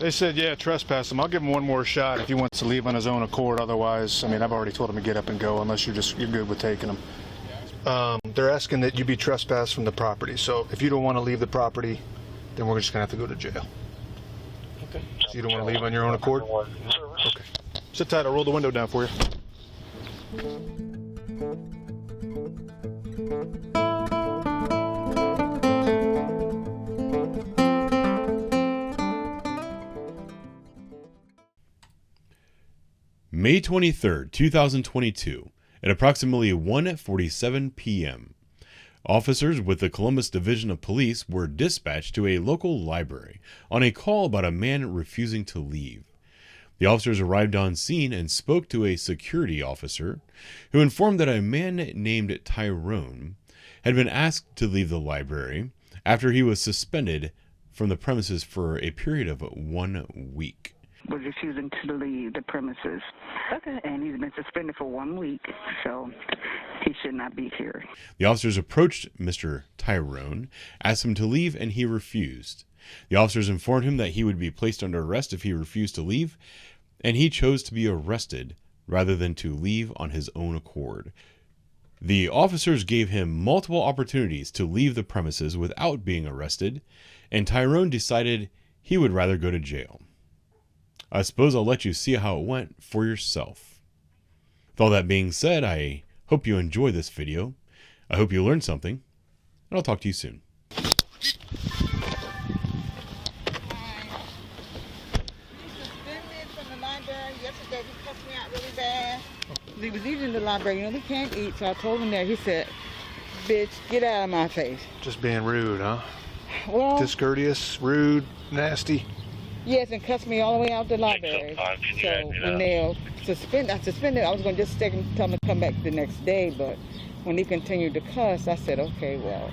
They said, yeah, trespass him. I'll give him one more shot if he wants to leave on his own accord. Otherwise, I mean, I've already told him to get up and go unless you're good with taking him. They're asking that you be trespassed from the property. So if you don't want to leave the property, then we're just going to have to go to jail. Okay. So you don't want to leave on your own accord? Okay. Sit tight. I'll roll the window down for you. May 23rd, 2022, at approximately 1:47 p.m., officers with the Columbus Division of Police were dispatched to a local library on a call about a man refusing to leave. The officers arrived on scene and spoke to a security officer who informed that a man named Tyrone had been asked to leave the library after he was suspended from the premises for a period of 1 week. Was refusing to leave the premises. Okay. And he's been suspended for 1 week, so he should not be here. The officers approached Mr. Tyrone, asked him to leave, and he refused. The officers informed him that he would be placed under arrest if he refused to leave, and he chose to be arrested rather than to leave on his own accord. The officers gave him multiple opportunities to leave the premises without being arrested, and Tyrone decided he would rather go to jail. I suppose I'll let you see how it went for yourself. With all that being said, I hope you enjoyed this video. I hope you learned something, and I'll talk to you soon. Yesterday he cussed me out really bad. He was eating in the library. You know, we can't eat, so I told him that. He said, bitch, get out of my face. Just being rude, huh? Well, discourteous, rude, nasty. Yes, and cussed me all the way out the library. So when they suspended, I was going to just tell him to come back the next day, but when he continued to cuss, I said, okay, well.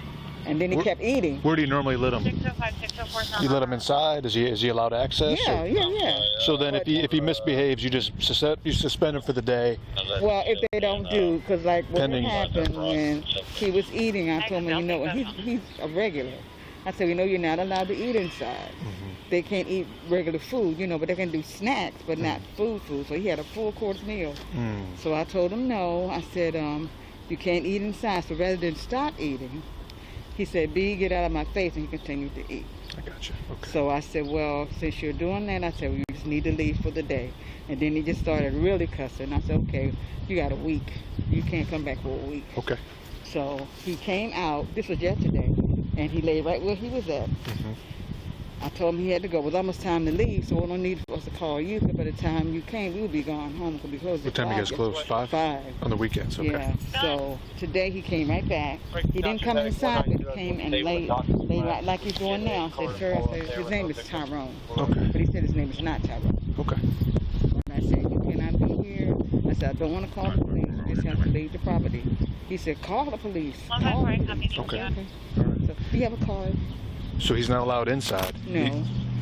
And then he kept eating. Where do you normally let him? 605, 604. You let him inside? Is he allowed access? Yeah. So then if he misbehaves, you just suspend him for the day? Well, if they don't do, because like what happened when he was eating, I told him, you know, and he's a regular. I said, you know, you're not allowed to eat inside. They can't eat regular food, you know, but they can do snacks, but not food. So he had a full course meal. So I told him no. I said, you can't eat inside. So rather than stop eating, he said, B, get out of my face, and he continued to eat. I got you. Okay. So I said, well, since you're doing that, I said, well, you just need to leave for the day. And then he just started really cussing. I said, okay, you got a week. You can't come back for a week. Okay. So he came out, this was yesterday, and he lay right where he was at. I told him he had to go. It was almost time to leave, so we don't need for us to call you, because by the time you came, we would be gone home, because we closed What at 5. time you guys close? 5? 5. On the weekends, okay. Yeah, so today he came right back. He didn't come inside, but he came and laid right like he's doing now. I said, sir, I said, his name is Tyrone. Okay. But he said his name is not Tyrone. Okay. And I said, you cannot be here. I said, I don't want to call the police. You just have to leave the property. He said, call the police. Call the police. Okay. So, do you have a card? So he's not allowed inside? No.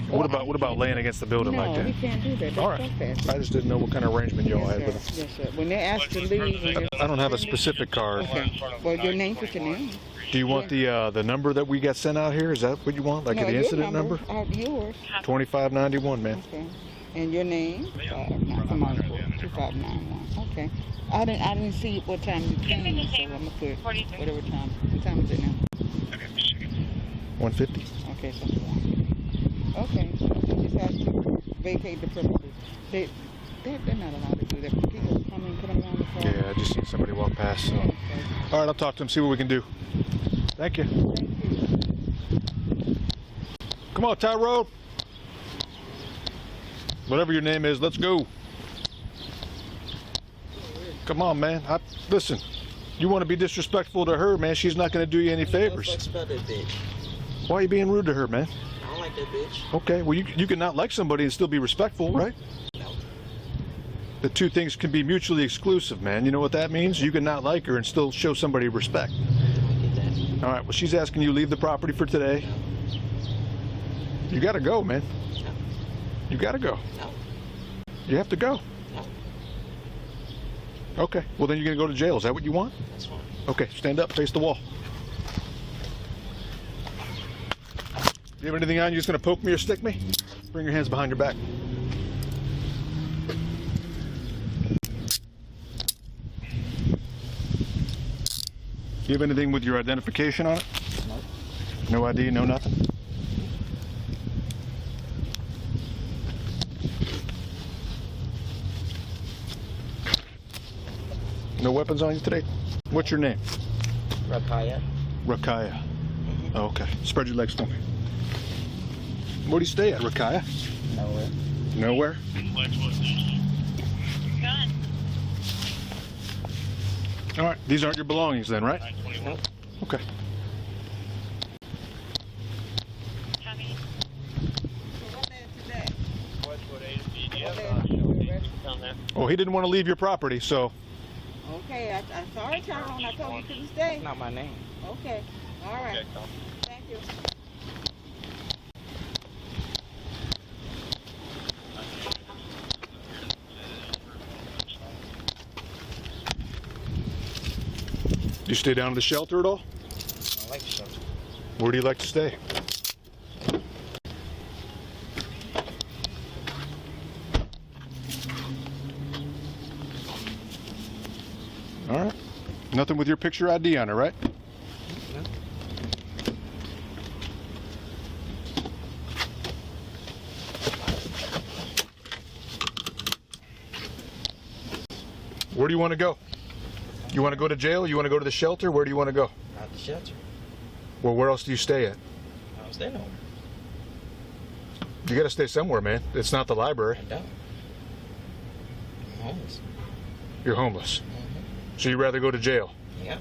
What about laying against the building like that? No, he can't do that. That's All right. trespassing. I just didn't know what kind of arrangement y'all had with him. Yes, sir. When they're asked to leave, I don't have a specific card. okay. Well, your name, put your name. Do you want the number that we got sent out here? Is that what you want? Like No, the your incident number? Yours. 2591, man. Okay. And your name? Come on, 2591. Okay. I didn't see what time you came, so I'm gonna put whatever time. What time is it now? 150. Okay, so okay. You just have to vacate the premises. They're not allowed to do that. People come and put them around the car. Yeah, I just seen somebody walk past. So. Okay. All right, I'll talk to him, see what we can do. Thank you. Come on, Tyrone. Whatever your name is, let's go. Come on, man. Listen, you want to be disrespectful to her, man, she's not going to do you any favors. Why are you being rude to her, man? I don't like that bitch. Okay, well, you can not like somebody and still be respectful, right? No. The two things can be mutually exclusive, man. You know what that means? You can not like her and still show somebody respect. I get that. All right, well, she's asking you to leave the property for today. You got to go, man. No. You got to go. No. You have to go. No. Okay, well, then you're going to go to jail. Is that what you want? That's fine. Okay, stand up, face the wall. Do you have anything on you just going to poke me or stick me? Bring your hands behind your back. Do you have anything with your identification on it? Nope. No ID, no nothing? No weapons on you today? What's your name? Rakaya. Rakaya. Oh, okay. Spread your legs for me. Where do you stay at, Rakaya? Nowhere. Nowhere? All right. These aren't your belongings then, right? Nope. Okay. Well, he didn't want to leave your property, so. Okay, I'm sorry, Tyrone. I told you couldn't stay. That's not my name. Okay, all right. Thank you. Do you stay down at the shelter at all? I don't like shelter. Where do you like to stay? All right. Nothing with your picture ID on it, right? No. Where do you want to go? You want to go to jail? You want to go to the shelter? Where do you want to go? Not the shelter. Well, where else do you stay at? I don't stay nowhere. You got to stay somewhere, man. It's not the library. I don't. I'm homeless. You're homeless. So you'd rather go to jail? Yeah.